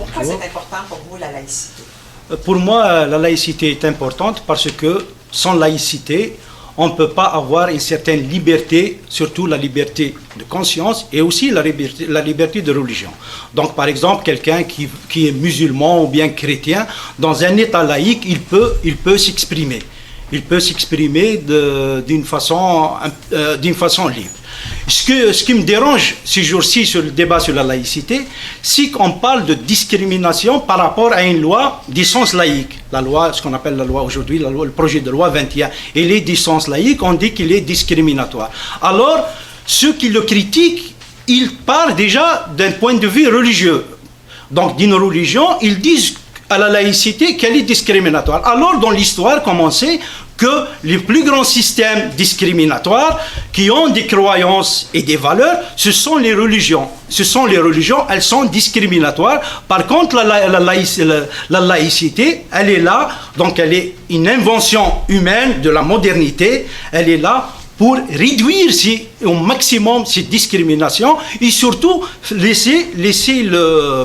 Pourquoi c'est important pour vous la laïcité? Pour moi, la laïcité est importante parce que sans laïcité, on ne peut pas avoir une certaine liberté, surtout la liberté de conscience et aussi la liberté de religion. Donc, par exemple, quelqu'un qui est musulman ou bien chrétien, dans un État laïque, il peut s'exprimer. Il peut s'exprimer d'une façon libre. Ce qui me dérange ces jours-ci sur le débat sur la laïcité, c'est qu'on parle de discrimination par rapport à une loi d'essence laïque. La loi, ce qu'on appelle la loi aujourd'hui, le projet de loi 21, il est d'essence laïque, on dit qu'il est discriminatoire. Alors, ceux qui le critiquent, ils parlent déjà d'un point de vue religieux. Donc, d'une religion, ils disent à la laïcité qu'elle est discriminatoire. Alors, dans l'histoire, comme on sait, que les plus grands systèmes discriminatoires qui ont des croyances et des valeurs, ce sont les religions. Ce sont les religions, elles sont discriminatoires. Par contre, la laïcité, elle est là, donc elle est une invention humaine de la modernité, elle est là pour réduire au maximum ces discriminations et surtout laisser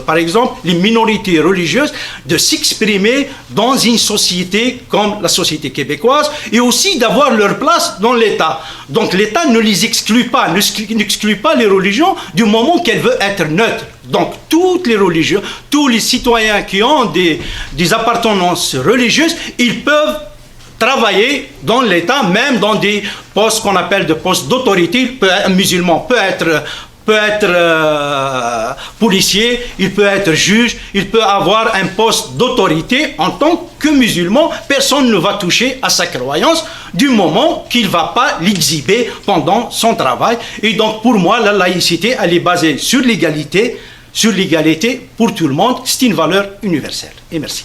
par exemple, les minorités religieuses de s'exprimer dans une société comme la société québécoise et aussi d'avoir leur place dans l'État. Donc l'État ne les exclut pas, n'exclut pas les religions du moment qu'elle veut être neutre. Donc toutes les religions, tous les citoyens qui ont des appartenances religieuses, ils peuvent travailler dans l'État, même dans des postes qu'on appelle des postes d'autorité. Un musulman peut être policier, il peut être juge, il peut avoir un poste d'autorité en tant que musulman. Personne ne va toucher à sa croyance du moment qu'il ne va pas l'exhiber pendant son travail. Et donc pour moi, la laïcité, elle est basée sur l'égalité pour tout le monde. C'est une valeur universelle. Et merci.